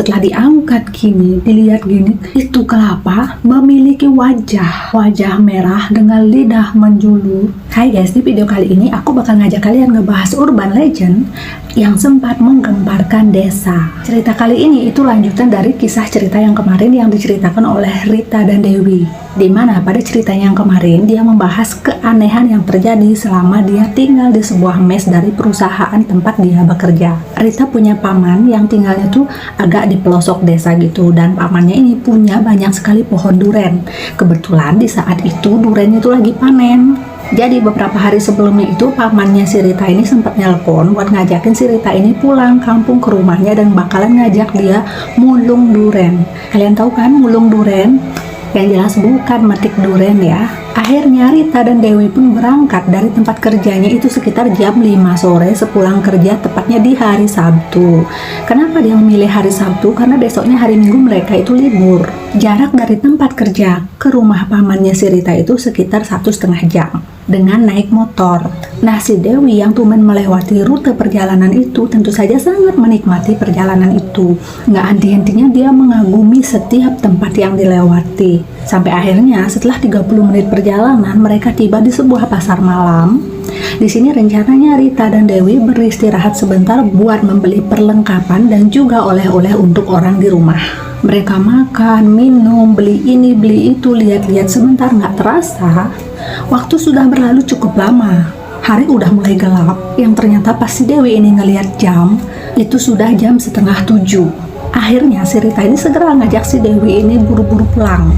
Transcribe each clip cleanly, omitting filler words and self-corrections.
Setelah diangkat gini, dilihat gini, itu kelapa memiliki wajah merah dengan lidah menjulur. Hai guys, di video kali ini aku bakal ngajak kalian ngebahas urban legend yang sempat menggemparkan desa. Cerita kali ini itu lanjutan dari kisah cerita yang kemarin yang diceritakan oleh Rita dan Dewi, dimana pada ceritanya yang kemarin dia membahas keanehan yang terjadi selama dia tinggal di sebuah mes dari perusahaan tempat dia bekerja. Rita punya paman yang tinggalnya tuh agak di pelosok desa gitu, dan pamannya ini punya banyak sekali pohon duren. Kebetulan di saat itu durennya tuh lagi panen. Jadi beberapa hari sebelumnya itu pamannya si Rita ini sempat nelpon buat ngajakin si Rita ini pulang kampung ke rumahnya dan bakalan ngajak dia mulung duren. Kalian tahu kan mulung duren? Yang jelas bukan metik duren ya. Akhirnya Rita dan Dewi pun berangkat dari tempat kerjanya itu sekitar jam 5 sore sepulang kerja, tepatnya di hari Sabtu. Kenapa dia memilih hari Sabtu? Karena besoknya hari Minggu mereka itu libur. Jarak dari tempat kerja ke rumah pamannya si Rita itu sekitar 1,5 jam dengan naik motor. Nah, si Dewi yang tumen melewati rute perjalanan itu tentu saja sangat menikmati perjalanan itu. Nggak henti-hentinya dia mengagumi setiap tempat yang dilewati. Sampai akhirnya setelah 30 menit perjalanan mereka tiba di sebuah pasar malam. Di sini rencananya Rita dan Dewi beristirahat sebentar buat membeli perlengkapan dan juga oleh-oleh untuk orang di rumah. Mereka makan, minum, beli ini, beli itu, lihat-lihat sebentar nggak terasa. Waktu sudah berlalu cukup lama. Hari udah mulai gelap, yang ternyata pas si Dewi ini ngelihat jam, itu sudah jam 6:30. Akhirnya si Rita ini segera ngajak si Dewi ini buru-buru pulang,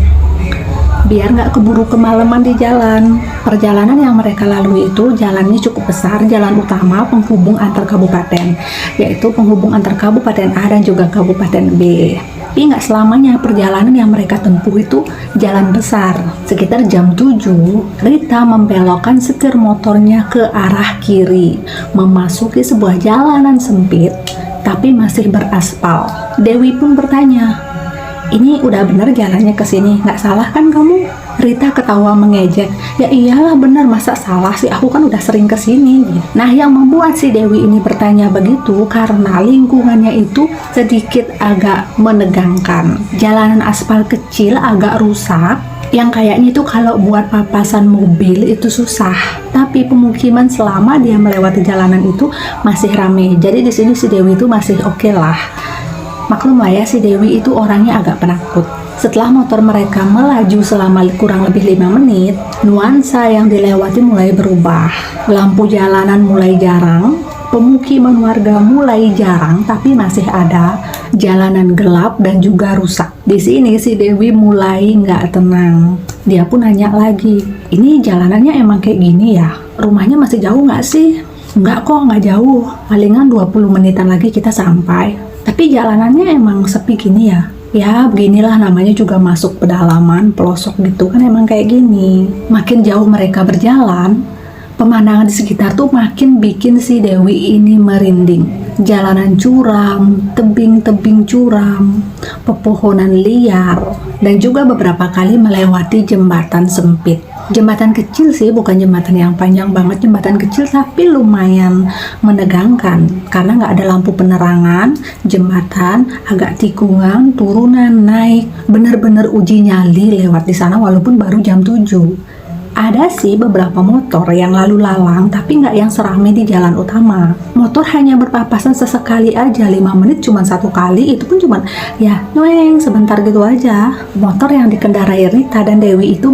biar nggak keburu kemalaman di jalan. Perjalanan yang mereka lalui itu jalannya cukup besar, jalan utama penghubung antar kabupaten, yaitu penghubung antar kabupaten A dan juga kabupaten B. Tapi nggak selamanya perjalanan yang mereka tempuh itu jalan besar. Sekitar jam 7, Rita membelokkan setir motornya ke arah kiri, memasuki sebuah jalanan sempit tapi masih beraspal. Dewi pun bertanya, "Ini udah bener jalannya ke sini, nggak salah kan kamu?" Rita ketawa mengejek, "Ya iyalah bener, masa salah sih, aku kan udah sering ke sini." Nah, yang membuat si Dewi ini bertanya begitu karena lingkungannya itu sedikit agak menegangkan. Jalanan aspal kecil agak rusak, yang kayaknya itu kalau buat papasan mobil itu susah. Tapi pemukiman selama dia melewati jalanan itu masih rame. Jadi di sini si Dewi itu masih oke lah. Maklum lah ya, si Dewi itu orangnya agak penakut. Setelah motor mereka melaju selama kurang lebih 5 menit, nuansa yang dilewati mulai berubah. Lampu jalanan mulai jarang, pemukiman warga mulai jarang, tapi masih ada. Jalanan gelap dan juga rusak. Di sini si Dewi mulai nggak tenang. Dia pun nanya lagi, "Ini jalanannya emang kayak gini ya? Rumahnya masih jauh nggak sih?" "Nggak kok, nggak jauh. Palingan 20 menitan lagi kita sampai. Tapi jalanannya emang sepi gini ya?" "Ya beginilah, namanya juga masuk pedalaman, pelosok gitu kan, emang kayak gini." Makin jauh mereka berjalan, pemandangan di sekitar tuh makin bikin si Dewi ini merinding. Jalanan curam, tebing-tebing curam, pepohonan liar, dan juga beberapa kali melewati jembatan sempit. Jembatan kecil sih, bukan jembatan yang panjang banget, jembatan kecil tapi lumayan menegangkan karena nggak ada lampu penerangan. Jembatan agak tikungan, turunan, naik, bener-bener uji nyali lewat di sana walaupun baru jam 7. Ada sih beberapa motor yang lalu lalang tapi nggak yang seramai di jalan utama. Motor hanya berpapasan sesekali aja, 5 menit cuma satu kali, itu pun cuma ya noeng sebentar gitu aja. Motor yang dikendarai Rita dan Dewi itu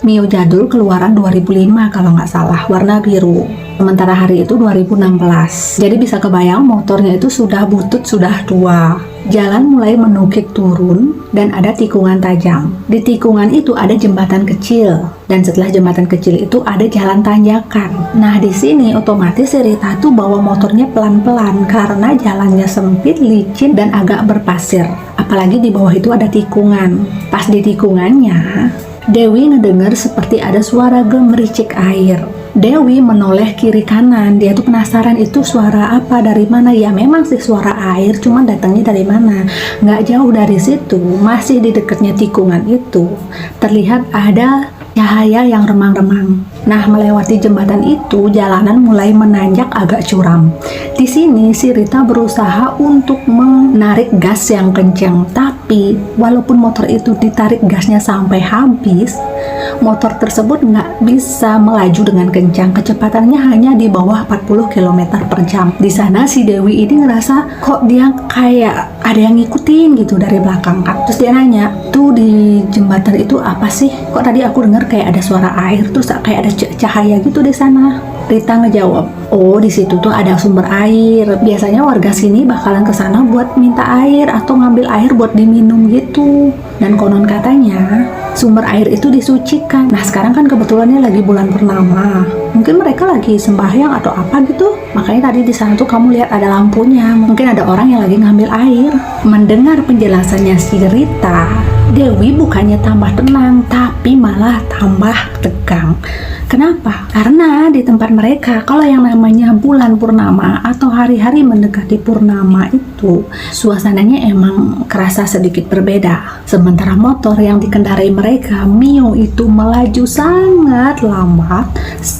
Mio jadul keluaran 2005 kalau nggak salah, warna biru. Sementara hari itu 2016. Jadi bisa kebayang motornya itu sudah butut, sudah tua. Jalan mulai menukik turun dan ada tikungan tajam. Di tikungan itu ada jembatan kecil, dan setelah jembatan kecil itu ada jalan tanjakan. Nah, di sini otomatis si Rita tuh bawa motornya pelan-pelan karena jalannya sempit, licin, dan agak berpasir. Apalagi di bawah itu ada tikungan. Pas di tikungannya, Dewi ngedengar seperti ada suara gemericik air. Dewi menoleh kiri kanan, dia tuh penasaran itu suara apa, dari mana. Ya memang sih suara air, cuman datangnya dari mana. Nggak jauh dari situ, masih di dekatnya tikungan itu, terlihat ada cahaya yang remang-remang. Nah, melewati jembatan itu, jalanan mulai menanjak agak curam. Di sini, si Rita berusaha untuk menarik gas yang kencang. Tapi, walaupun motor itu ditarik gasnya sampai habis, motor tersebut nggak bisa melaju dengan kencang. Kecepatannya hanya di bawah 40 km per jam. Di sana, si Dewi ini ngerasa kok dia kayak ada yang ngikutin gitu dari belakang. Terus dia nanya, tuh di jembatan itu apa sih? Kok tadi aku dengar kayak ada suara air, terus kayak ada cahaya gitu di sana. Rita ngejawab, oh di situ tuh ada sumber air. Biasanya warga sini bakalan ke sana buat minta air atau ngambil air buat diminum gitu. Dan konon katanya sumber air itu disucikan. Nah sekarang kan kebetulannya lagi bulan purnama. Mungkin mereka lagi sembahyang atau apa gitu. Makanya tadi di sana tuh kamu lihat ada lampunya. Mungkin ada orang yang lagi ngambil air. Mendengar penjelasannya si Rita, Dewi bukannya tambah tenang, tapi malah tambah tegang. Kenapa? Karena di tempat mereka, kalau yang namanya bulan purnama atau hari-hari mendekati purnama itu, suasananya emang kerasa sedikit berbeda. Sementara motor yang dikendarai mereka, Mio, itu melaju sangat lambat,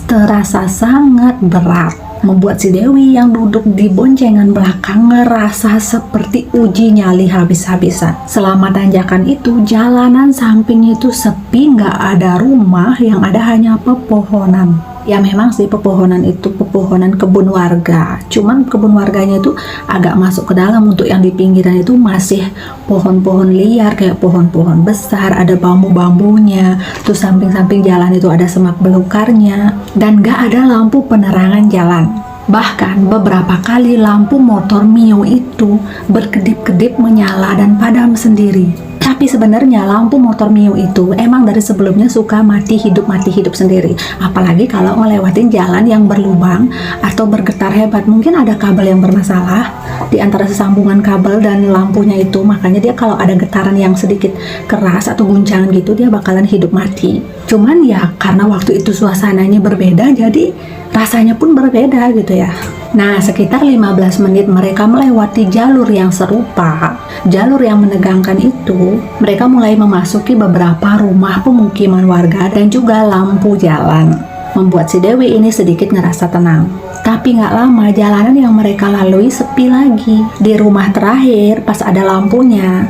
terasa sangat berat. Membuat si Dewi yang duduk di boncengan belakang ngerasa seperti uji nyali habis-habisan. Selama tanjakan itu, jalanan samping itu sepi, nggak ada rumah, yang ada hanya pepohonan. Ya memang sih pepohonan itu pepohonan kebun warga. Cuman kebun warganya itu agak masuk ke dalam. Untuk yang di pinggiran itu masih pohon-pohon liar kayak pohon-pohon besar, ada bambu-bambunya. Terus samping-samping jalan itu ada semak belukarnya dan gak ada lampu penerangan jalan. Bahkan beberapa kali lampu motor Mio itu berkedip-kedip menyala dan padam sendiri. Tapi sebenarnya lampu motor Mio itu emang dari sebelumnya suka mati hidup sendiri. Apalagi kalau ngelewatin jalan yang berlubang atau bergetar hebat. Mungkin ada kabel yang bermasalah di antara sesambungan kabel dan lampunya itu. Makanya dia kalau ada getaran yang sedikit keras atau guncangan gitu, dia bakalan hidup mati. Cuman ya karena waktu itu suasananya berbeda, jadi rasanya pun berbeda gitu ya. Nah, sekitar 15 menit mereka melewati jalur yang serupa, jalur yang menegangkan itu. Mereka mulai memasuki beberapa rumah pemukiman warga dan juga lampu jalan. Membuat si Dewi ini sedikit ngerasa tenang. Tapi nggak lama jalanan yang mereka lalui sepi lagi. Di rumah terakhir, pas ada lampunya,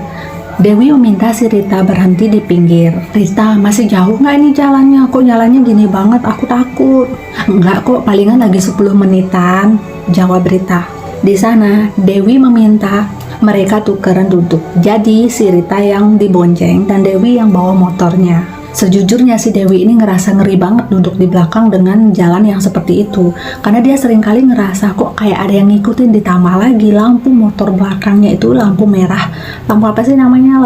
Dewi meminta si Rita berhenti di pinggir. Rita, masih jauh nggak ini jalannya? Kok jalannya gini banget? Aku takut. Enggak kok, palingan lagi 10 menitan, jawab Rita. Di sana, Dewi meminta mereka tukeran duduk. Jadi, si Rita yang dibonceng dan Dewi yang bawa motornya. Sejujurnya si Dewi ini ngerasa ngeri banget duduk di belakang dengan jalan yang seperti itu. Karena dia seringkali ngerasa kok kayak ada yang ngikutin, ditambah lagi lampu motor belakangnya itu lampu merah. Lampu apa sih namanya?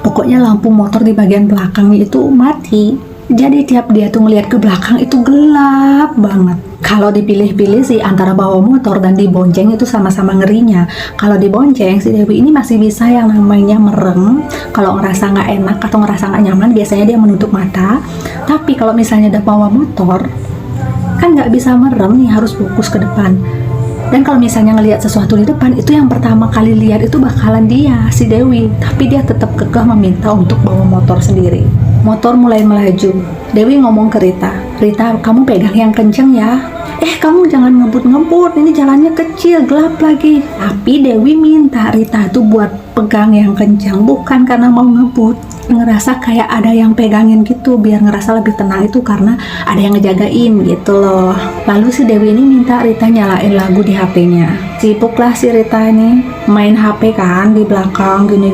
Pokoknya lampu motor di bagian belakangnya itu mati. Jadi tiap dia tuh ngeliat ke belakang itu gelap banget. Kalau dipilih-pilih sih antara bawa motor dan dibonceng itu sama-sama ngerinya. Kalau dibonceng, si Dewi ini masih bisa yang namanya merem. Kalau ngerasa nggak enak atau ngerasa nggak nyaman, biasanya dia menutup mata. Tapi kalau misalnya udah bawa motor, kan nggak bisa merem nih, harus fokus ke depan. Dan kalau misalnya ngelihat sesuatu di depan, itu yang pertama kali lihat itu bakalan dia, si Dewi. Tapi dia tetap kekeh meminta untuk bawa motor sendiri. Motor mulai melaju. Dewi ngomong ke Rita, Rita, kamu pegang yang kenceng ya. Kamu jangan ngebut-ngebut, ini jalannya kecil, gelap lagi. Tapi Dewi minta Rita itu buat pegang yang kencang, bukan karena mau ngebut. Ngerasa kayak ada yang pegangin gitu, biar ngerasa lebih tenang itu karena ada yang ngejagain gitu loh. Lalu si Dewi ini minta Rita nyalain lagu di HP-nya. Sibuklah si Rita ini main HP kan di belakang, gini,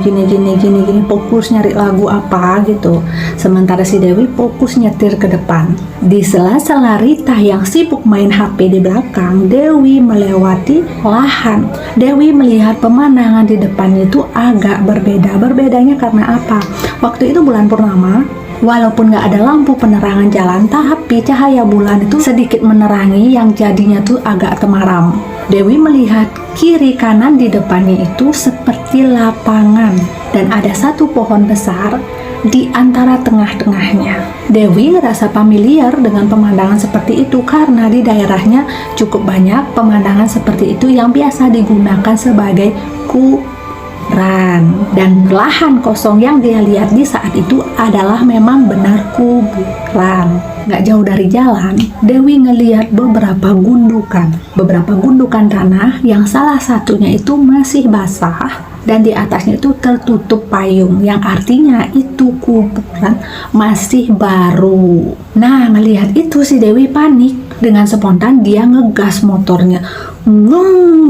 fokus nyari lagu apa gitu. Sementara si Dewi fokus nyetir ke depan. Di sela-sela Rita yang sibuk main HP di belakang, Dewi melewati lahan. Dewi melihat pemandangan di depannya itu agak berbeda. Berbedanya karena apa? Waktu itu bulan purnama, walaupun nggak ada lampu penerangan jalan, tapi cahaya bulan itu sedikit menerangi yang jadinya tuh agak temaram. Dewi melihat kiri kanan di depannya itu seperti lapangan dan ada satu pohon besar di antara tengah-tengahnya. Dewi ngerasa familiar dengan pemandangan seperti itu karena di daerahnya cukup banyak pemandangan seperti itu yang biasa digunakan sebagai kuburan. kuburan. Dan lahan kosong yang dia lihat di saat itu adalah memang benar kuburan. Gak jauh dari jalan, Dewi ngeliat beberapa gundukan tanah yang salah satunya itu masih basah. Dan di atasnya itu tertutup payung, yang artinya itu kuburan masih baru. Nah, ngelihat itu si Dewi panik. Dengan spontan dia ngegas motornya,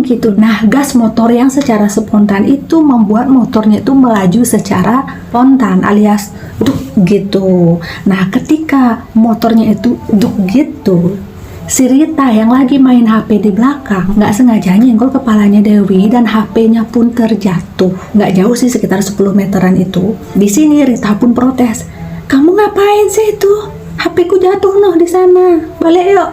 gitu. Nah, gas motor yang secara spontan itu membuat motornya itu melaju secara spontan alias duk gitu. Nah, ketika motornya itu duk gitu, si Rita yang lagi main HP di belakang nggak sengaja nyenggol kepalanya Dewi dan HP-nya pun terjatuh. Nggak jauh sih, sekitar 10 meteran itu. Di sini Rita pun protes, "Kamu ngapain sih itu? HP-ku jatuh noh di sana. Balik yuk."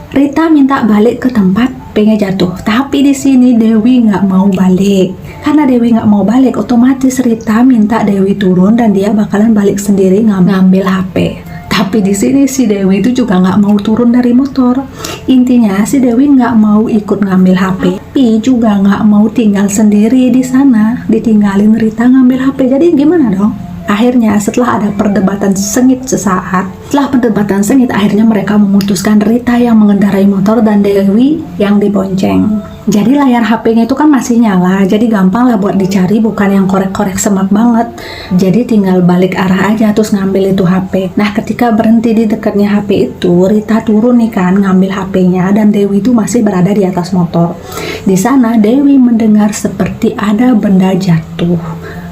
Rita minta balik ke tempat pengen jatuh, tapi di sini Dewi nggak mau balik. Karena Dewi nggak mau balik, otomatis Rita minta Dewi turun dan dia bakalan balik sendiri ngambil HP. Tapi di sini si Dewi itu juga nggak mau turun dari motor. Intinya si Dewi nggak mau ikut ngambil HP, tapi juga nggak mau tinggal sendiri di sana, ditinggalin Rita ngambil HP. Jadi gimana dong? Akhirnya setelah ada perdebatan sengit sesaat, akhirnya mereka memutuskan Rita yang mengendarai motor dan Dewi yang dibonceng. Jadi layar HP-nya itu kan masih nyala, jadi gampang lah buat dicari, bukan yang korek-korek semak banget. Jadi tinggal balik arah aja terus ngambil itu HP. Nah, ketika berhenti di dekatnya HP itu, Rita turun nih kan ngambil HP-nya dan Dewi itu masih berada di atas motor. Di sana Dewi mendengar seperti ada benda jatuh,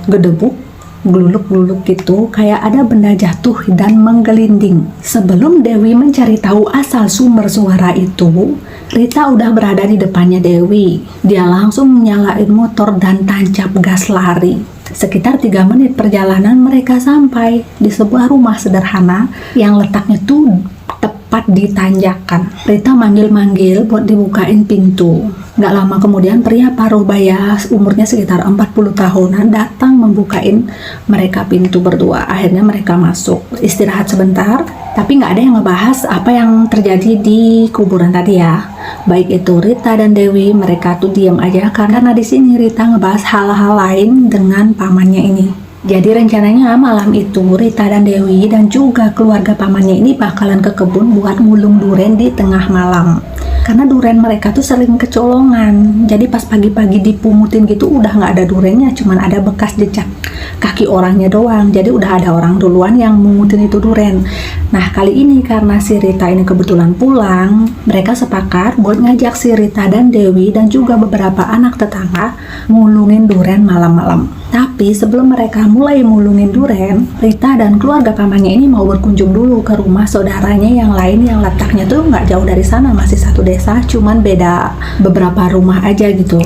gedebuk, geluluk-geluluk gitu, kayak ada benda jatuh dan menggelinding. Sebelum Dewi mencari tahu asal sumber suara itu, Rita udah berada di depannya Dewi. Dia langsung nyalain motor dan tancap gas lari. Sekitar 3 menit perjalanan mereka sampai di sebuah rumah sederhana yang letaknya tuh tepat di tanjakan. Rita manggil-manggil buat dibukain pintu. Gak lama kemudian pria paruh baya umurnya sekitar 40 tahunan datang membukain mereka pintu berdua. Akhirnya mereka masuk, istirahat sebentar, tapi gak ada yang ngebahas apa yang terjadi di kuburan tadi ya. Baik itu Rita dan Dewi, mereka tuh diam aja karena di sini Rita ngebahas hal-hal lain dengan pamannya ini. Jadi rencananya malam itu Rita dan Dewi dan juga keluarga pamannya ini bakalan ke kebun buat ngulung duren di tengah malam. Karena duren mereka tuh sering kecolongan. Jadi pas pagi-pagi dipungutin gitu udah nggak ada durennya, cuman ada bekas jejak kaki orangnya doang. Jadi udah ada orang duluan yang mungutin itu duren. Nah, kali ini karena si Rita ini kebetulan pulang, mereka sepakat buat ngajak si Rita dan Dewi dan juga beberapa anak tetangga ngulungin duren malam-malam. Tapi sebelum mereka mulai mulungin duren, Rita dan keluarga pamannya ini mau berkunjung dulu ke rumah saudaranya yang lain yang letaknya tuh nggak jauh dari sana, masih satu desa, cuman beda beberapa rumah aja gitu.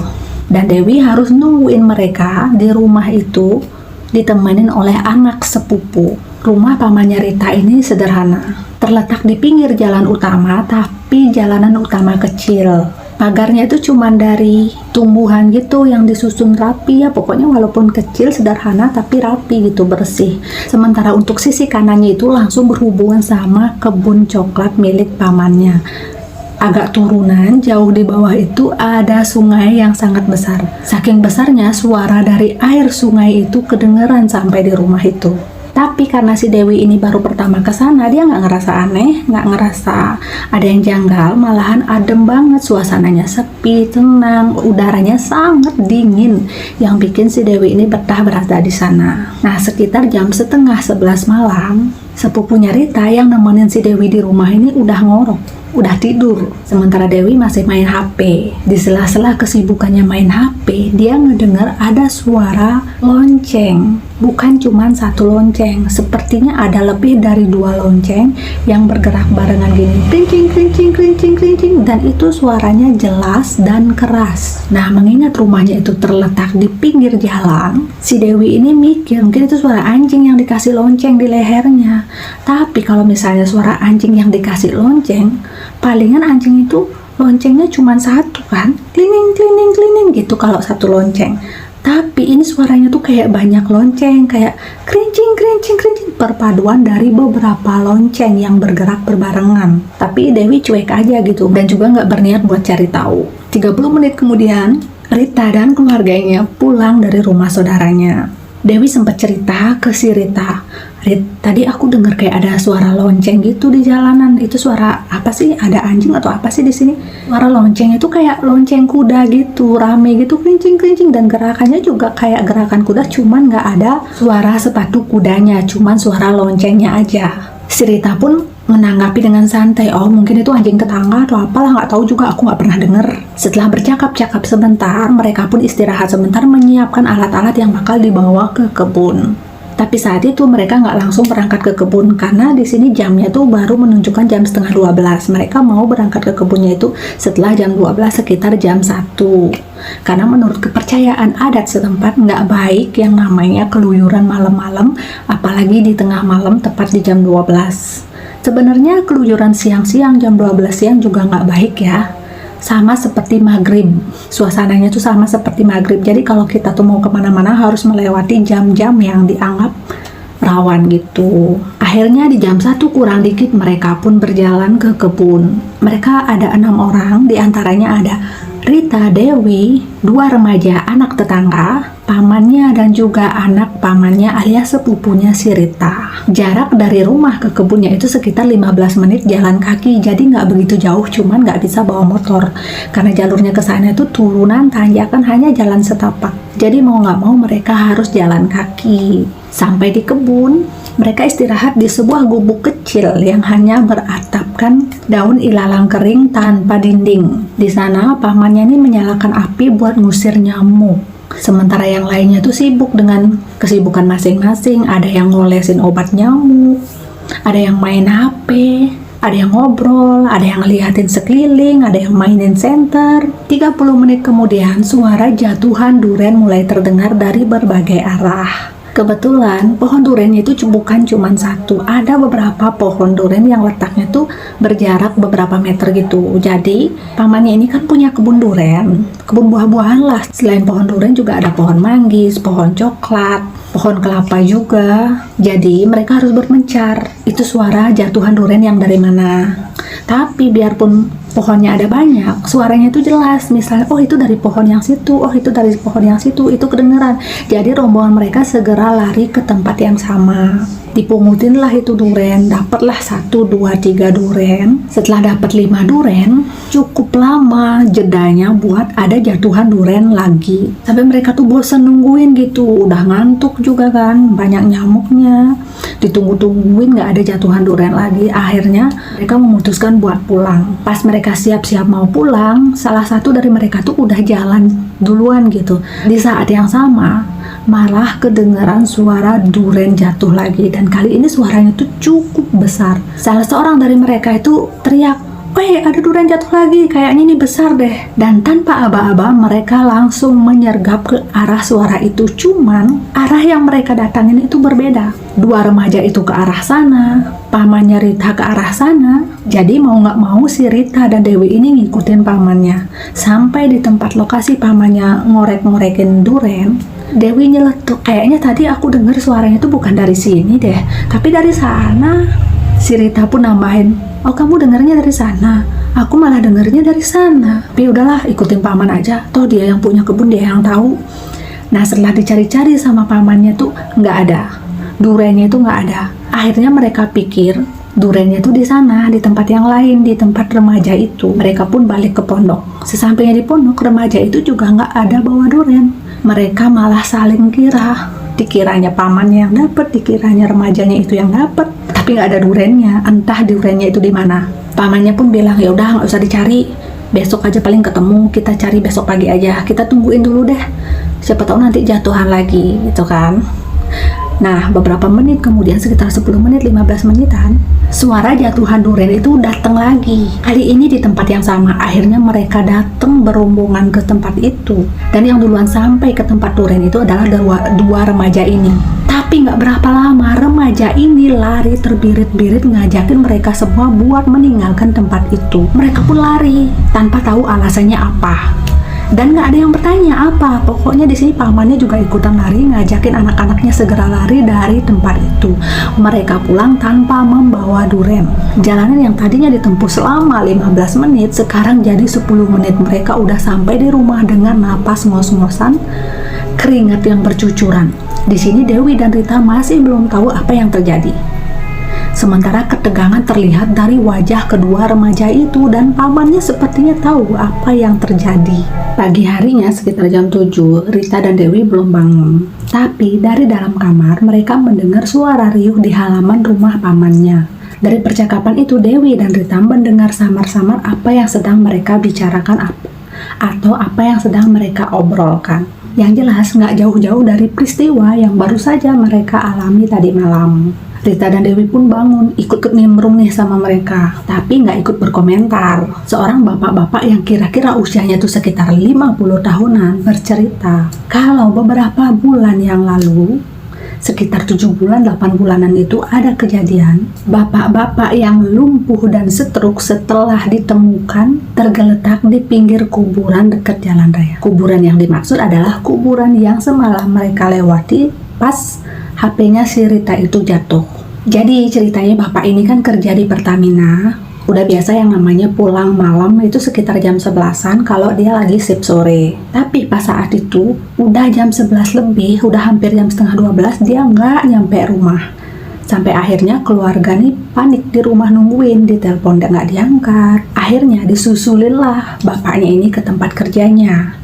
Dan Dewi harus nungguin mereka di rumah itu ditemenin oleh anak sepupu. Rumah pamannya Rita ini sederhana, terletak di pinggir jalan utama, tapi jalanan utama kecil. Pagarnya itu cuma dari tumbuhan gitu yang disusun rapi ya, pokoknya walaupun kecil sederhana tapi rapi gitu, bersih. Sementara untuk sisi kanannya itu langsung berhubungan sama kebun coklat milik pamannya. Agak turunan jauh di bawah itu ada sungai yang sangat besar. Saking besarnya suara dari air sungai itu kedengeran sampai di rumah itu. Tapi karena si Dewi ini baru pertama ke sana, dia nggak ngerasa aneh, nggak ngerasa ada yang janggal, malahan adem banget, suasananya sepi, tenang, udaranya sangat dingin, yang bikin si Dewi ini betah berada di sana. Nah, sekitar jam setengah 11 malam, sepupunya Rita yang nemenin si Dewi di rumah ini udah ngorok, udah tidur. Sementara Dewi masih main HP. Di sela-sela kesibukannya main HP, dia ngedengar ada suara lonceng. Bukan cuma satu lonceng, sepertinya ada lebih dari 2 lonceng yang bergerak barengan gini, klincing, klincing, klincing, klincing, dan itu suaranya jelas dan keras. Nah, mengingat rumahnya itu terletak di pinggir jalan, si Dewi ini mikir mungkin itu suara anjing yang dikasih lonceng di lehernya. Tapi kalau misalnya suara anjing yang dikasih lonceng, palingan anjing itu loncengnya cuma satu kan, klining, klining, klining gitu kalau satu lonceng. Tapi ini suaranya tuh kayak banyak lonceng, kayak krincing, krincing, krincing, perpaduan dari beberapa lonceng yang bergerak berbarengan. Tapi Dewi cuek aja gitu, dan juga nggak berniat buat cari tahu. 30 menit kemudian, Rita dan keluarganya pulang dari rumah saudaranya. Dewi sempat cerita ke si Rita, "Rit, tadi aku dengar kayak ada suara lonceng gitu di jalanan. Itu suara apa sih? Ada anjing atau apa sih di sini?" Suara lonceng itu kayak lonceng kuda gitu, rame gitu, kerincing-kerincing, dan gerakannya juga kayak gerakan kuda, cuman nggak ada suara sepatu kudanya, cuman suara loncengnya aja. Si Rita pun menanggapi dengan santai, "Oh, mungkin itu anjing tetangga atau apalah, nggak tahu juga, aku nggak pernah denger." Setelah bercakap-cakap sebentar, mereka pun istirahat sebentar menyiapkan alat-alat yang bakal dibawa ke kebun. Tapi saat itu mereka nggak langsung berangkat ke kebun, karena di sini jamnya tuh baru menunjukkan jam setengah 12. Mereka mau berangkat ke kebunnya itu setelah jam 12, sekitar jam 1. Karena menurut kepercayaan adat setempat nggak baik yang namanya keluyuran malam-malam, apalagi di tengah malam tepat di jam 12. Sebenarnya keluyuran siang-siang jam 12 siang juga nggak baik ya. Sama seperti maghrib, suasananya tuh sama seperti maghrib. Jadi kalau kita tuh mau kemana-mana harus melewati jam-jam yang dianggap rawan gitu. Akhirnya di jam 1 kurang dikit mereka pun berjalan ke kebun. Mereka ada 6 orang, diantaranya ada Rita, Dewi, 2 remaja anak tetangga, pamannya dan juga anak pamannya alias sepupunya si Rita. Jarak dari rumah ke kebunnya itu sekitar 15 menit jalan kaki, jadi nggak begitu jauh, cuman nggak bisa bawa motor. Karena jalurnya ke sana itu turunan, tanjakan, hanya jalan setapak. Jadi mau nggak mau mereka harus jalan kaki. Sampai di kebun, mereka istirahat di sebuah gubuk kecil yang hanya beratapkan daun ilalang kering tanpa dinding. Di sana pamannya ini menyalakan api buat ngusir nyamuk. Sementara yang lainnya tuh sibuk dengan kesibukan masing-masing. Ada yang ngolesin obat nyamuk, ada yang main HP, ada yang ngobrol, ada yang ngeliatin sekeliling, ada yang mainin senter. 30 menit kemudian suara jatuhan duren mulai terdengar dari berbagai arah. Kebetulan pohon duren itu bukan cuma satu, ada beberapa pohon duren yang letaknya tuh berjarak beberapa meter gitu. Jadi pamannya ini kan punya kebun duren, kebun buah-buahan lah. Selain pohon duren juga ada pohon manggis, pohon coklat, pohon kelapa juga. Jadi mereka harus bermencar, itu suara jatuhan duren yang dari mana. Tapi biarpun pohonnya ada banyak, suaranya itu jelas. Misalnya, oh itu dari pohon yang situ, oh itu dari pohon yang situ, itu kedengeran. Jadi rombongan mereka segera lari ke tempat yang sama. Dipungutin lah itu duren, dapatlah 1, 2, 3 duren. Setelah dapat 5 duren, cukup lama jedanya buat ada jatuhan duren lagi. Sampai mereka tuh bosan nungguin gitu, udah ngantuk juga kan, banyak nyamuknya. Ditunggu-tungguin nggak ada jatuhan duren lagi. Akhirnya mereka memutuskan buat pulang. Pas mereka siap-siap mau pulang, salah satu dari mereka tuh udah jalan duluan gitu. Di saat yang sama, malah kedengaran suara duren jatuh lagi, dan kali ini suaranya tuh cukup besar. Salah seorang dari mereka itu teriak, "Weh, ada duren jatuh lagi, kayaknya ini besar deh." Dan tanpa aba-aba mereka langsung menyergap ke arah suara itu. Cuman arah yang mereka datangin itu berbeda. 2 remaja itu ke arah sana, pamannya Rita ke arah sana. Jadi mau nggak mau si Rita dan Dewi ini ngikutin pamannya. Sampai di tempat lokasi pamannya ngorek-ngorekin duren, Dewi nyeletuk, "Kayaknya tadi aku dengar suaranya itu bukan dari sini deh, tapi dari sana." Si Rita pun nambahin, "Oh, kamu dengarnya dari sana? Aku malah dengarnya dari sana." Tapi udahlah, ikutin paman aja, toh dia yang punya kebun, dia yang tahu. Nah, setelah dicari-cari sama pamannya tuh nggak ada, durennya itu nggak ada. Akhirnya mereka pikir durennya tuh di sana, di tempat yang lain, di tempat remaja itu. Mereka pun balik ke pondok. Sesampainya di pondok, remaja itu juga nggak ada bawa duren. Mereka malah saling kira, dikiranya pamannya yang dapat, dikiranya remajanya itu yang dapat, tapi nggak ada durennya. Entah durennya itu di mana. Pamannya pun bilang, "Ya udah, nggak usah dicari, besok aja paling ketemu, kita cari besok pagi aja, kita tungguin dulu deh, siapa tahu nanti jatuhan lagi," gitu kan. Nah, beberapa menit kemudian, sekitar 10 menit, 15 menitan, suara jatuhan duren itu datang lagi. Kali ini di tempat yang sama. Akhirnya mereka datang berombongan ke tempat itu. Dan yang duluan sampai ke tempat duren itu adalah dua remaja ini. Tapi nggak berapa lama, remaja ini lari terbirit-birit ngajakin mereka semua buat meninggalkan tempat itu. Mereka pun lari tanpa tahu alasannya apa. Dan nggak ada yang bertanya apa. Pokoknya di sini pamannya juga ikutan lari, ngajakin anak-anaknya segera lari dari tempat itu. Mereka pulang tanpa membawa duren. Jalanan yang tadinya ditempuh selama 15 menit sekarang jadi 10 menit. Mereka udah sampai di rumah dengan napas ngos-ngosan, keringat yang bercucuran. Di sini Dewi dan Rita masih belum tahu apa yang terjadi. Sementara ketegangan terlihat dari wajah kedua remaja itu dan pamannya sepertinya tahu apa yang terjadi. Pagi harinya sekitar jam 7, Rita dan Dewi belum bangun. Tapi dari dalam kamar mereka mendengar suara riuh di halaman rumah pamannya. Dari percakapan itu Dewi dan Rita mendengar samar-samar apa yang sedang mereka bicarakan atau apa yang sedang mereka obrolkan. Yang jelas nggak jauh-jauh dari peristiwa yang baru saja mereka alami tadi malam. Rita dan Dewi pun bangun, ikut nimbrung nih sama mereka, tapi nggak ikut berkomentar. Seorang bapak-bapak yang kira-kira usianya tuh sekitar 50 tahunan bercerita, kalau beberapa bulan yang lalu, sekitar 7 bulan, 8 bulanan itu ada kejadian, bapak-bapak yang lumpuh dan stroke setelah ditemukan tergeletak di pinggir kuburan dekat jalan raya. Kuburan yang dimaksud adalah kuburan yang semalam mereka lewati pas HP-nya si Rita itu jatuh. Jadi ceritanya bapak ini kan kerja di Pertamina. Udah biasa yang namanya pulang malam itu sekitar jam 11-an kalau dia lagi shift sore. Tapi pas saat itu udah jam 11 lebih, udah hampir jam setengah 12 dia nggak nyampe rumah. Sampai akhirnya keluarga nih panik di rumah nungguin, ditelepon nggak diangkat. Akhirnya disusulinlah bapaknya ini ke tempat kerjanya.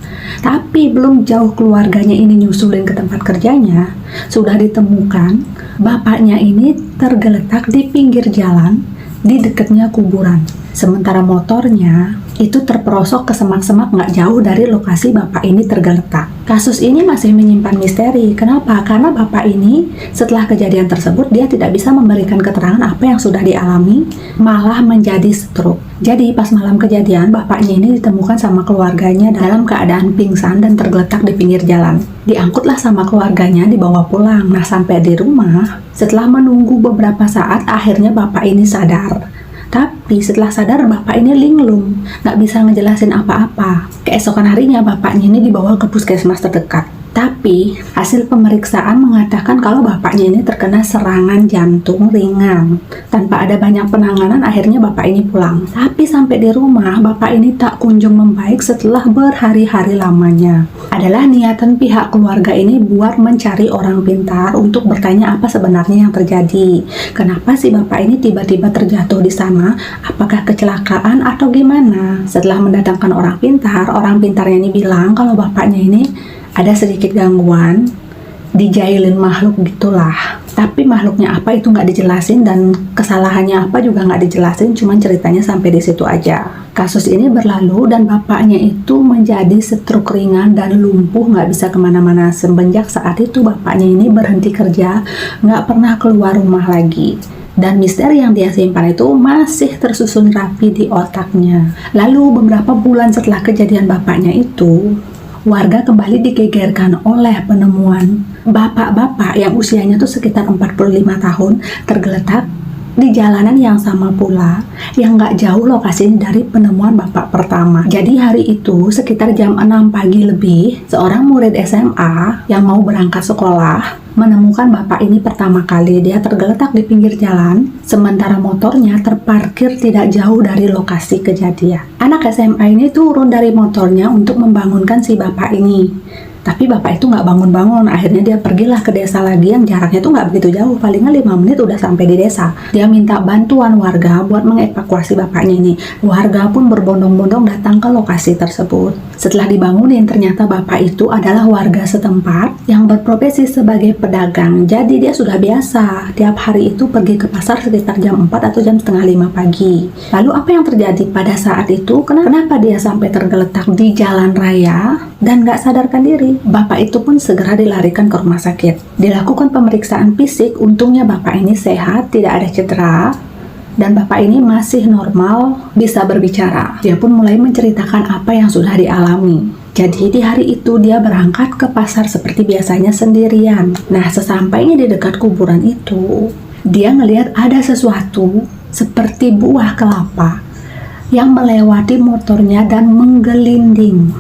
Tapi belum jauh keluarganya ini nyusulin ke tempat kerjanya, sudah ditemukan bapaknya ini tergeletak di pinggir jalan di dekatnya kuburan. Sementara motornya itu terperosok ke semak-semak nggak jauh dari lokasi bapak ini tergeletak. Kasus ini masih menyimpan misteri. Kenapa? Karena bapak ini setelah kejadian tersebut dia tidak bisa memberikan keterangan apa yang sudah dialami, malah menjadi stroke. Jadi pas malam kejadian bapaknya ini ditemukan sama keluarganya dalam keadaan pingsan dan tergeletak di pinggir jalan. Diangkutlah sama keluarganya dibawa pulang. Nah sampai di rumah setelah menunggu beberapa saat akhirnya bapak ini sadar. Tapi setelah sadar bapak ini linglung, nggak bisa ngejelasin apa-apa. Keesokan harinya bapaknya ini dibawa ke puskesmas terdekat. Tapi hasil pemeriksaan mengatakan kalau bapaknya ini terkena serangan jantung ringan. Tanpa ada banyak penanganan akhirnya bapak ini pulang. Tapi sampai di rumah bapak ini tak kunjung membaik setelah berhari-hari lamanya. Adalah niatan pihak keluarga ini buat mencari orang pintar untuk bertanya apa sebenarnya yang terjadi. Kenapa sih bapak ini tiba-tiba terjatuh di sana? Apakah kecelakaan atau gimana? Setelah mendatangkan orang pintarnya ini bilang kalau bapaknya ini ada sedikit gangguan, dijailin makhluk gitulah. Tapi makhluknya apa itu nggak dijelasin dan kesalahannya apa juga nggak dijelasin, cuman ceritanya sampai di situ aja. Kasus ini berlalu dan bapaknya itu menjadi stroke ringan dan lumpuh, nggak bisa kemana-mana. Semenjak saat itu bapaknya ini berhenti kerja, nggak pernah keluar rumah lagi. Dan misteri yang dia simpan itu masih tersusun rapi di otaknya. Lalu beberapa bulan setelah kejadian bapaknya itu, warga kembali digegerkan oleh penemuan bapak-bapak yang usianya tuh sekitar 45 tahun tergeletak di jalanan yang sama pula, yang nggak jauh lokasinya dari penemuan bapak pertama. Jadi hari itu sekitar jam 6 pagi lebih, seorang murid SMA yang mau berangkat sekolah menemukan bapak ini pertama kali. Dia tergeletak di pinggir jalan, sementara motornya terparkir tidak jauh dari lokasi kejadian. Anak SMA ini turun dari motornya untuk membangunkan si bapak ini. Tapi bapak itu nggak bangun-bangun. Akhirnya dia pergilah ke desa lagi yang jaraknya tuh nggak begitu jauh, palingan 5 menit udah sampai di desa. Dia minta bantuan warga buat mengevakuasi bapaknya ini. Warga pun berbondong-bondong datang ke lokasi tersebut. Setelah dibangunin, ternyata bapak itu adalah warga setempat yang berprofesi sebagai pedagang. Jadi dia sudah biasa tiap hari itu pergi ke pasar sekitar jam 4 atau jam setengah 5 pagi. Lalu apa yang terjadi pada saat itu? Kenapa dia sampai tergeletak di jalan raya dan nggak sadarkan diri? Bapak itu pun segera dilarikan ke rumah sakit. Dilakukan pemeriksaan fisik, untungnya bapak ini sehat, tidak ada cedera, dan bapak ini masih normal, bisa berbicara. Dia pun mulai menceritakan apa yang sudah dialami. Jadi di hari itu dia berangkat ke pasar seperti biasanya sendirian. Nah, sesampainya di dekat kuburan itu, dia ngelihat ada sesuatu seperti buah kelapa yang melewati motornya dan menggelinding.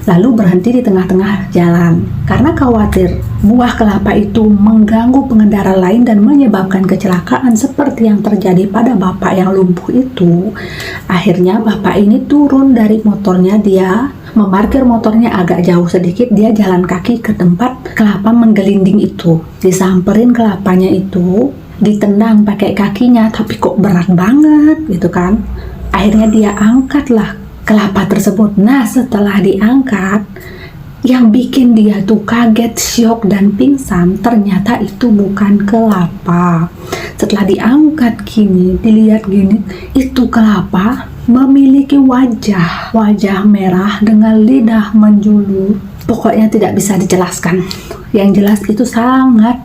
lalu berhenti di tengah-tengah jalan. Karena khawatir buah kelapa itu mengganggu pengendara lain dan menyebabkan kecelakaan seperti yang terjadi pada bapak yang lumpuh itu, akhirnya bapak ini turun dari motornya, dia memarkir motornya agak jauh sedikit, dia jalan kaki ke tempat kelapa menggelinding itu. Disamperin kelapanya itu, ditendang pakai kakinya, tapi kok berat banget gitu kan. Akhirnya dia angkatlah kelapa tersebut. Nah, setelah diangkat, yang bikin dia tuh kaget, syok, dan pingsan, ternyata itu bukan kelapa. Setelah diangkat gini, dilihat gini, itu kelapa memiliki wajah merah dengan lidah menjulur. Pokoknya tidak bisa dijelaskan. Yang jelas itu sangat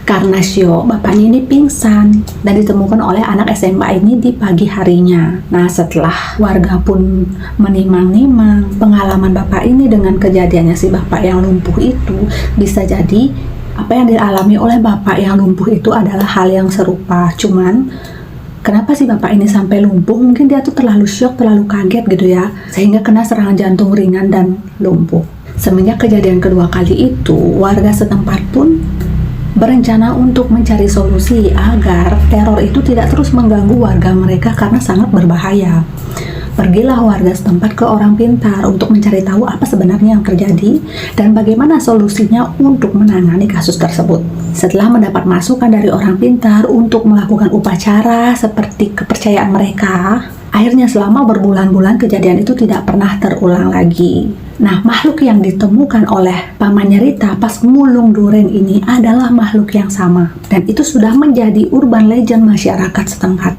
karena syok, bapaknya ini pingsan dan ditemukan oleh anak SMA ini di pagi harinya. Nah, setelah warga pun menimang-nimang pengalaman bapak ini dengan kejadiannya si bapak yang lumpuh itu, bisa jadi apa yang dialami oleh bapak yang lumpuh itu adalah hal yang serupa. Cuman kenapa sih bapak ini sampai lumpuh? Mungkin dia tuh terlalu syok, terlalu kaget gitu ya, sehingga kena serangan jantung ringan dan lumpuh. Semenjak kejadian kedua kali itu, warga setempat pun berencana untuk mencari solusi agar teror itu tidak terus mengganggu warga mereka karena sangat berbahaya. Pergilah warga setempat ke orang pintar untuk mencari tahu apa sebenarnya yang terjadi dan bagaimana solusinya untuk menangani kasus tersebut. Setelah mendapat masukan dari orang pintar untuk melakukan upacara seperti kepercayaan mereka, akhirnya selama berbulan-bulan kejadian itu tidak pernah terulang lagi. Nah, makhluk yang ditemukan oleh pamannya Rita pas mulung duren ini adalah makhluk yang sama. Dan itu sudah menjadi urban legend masyarakat setempat.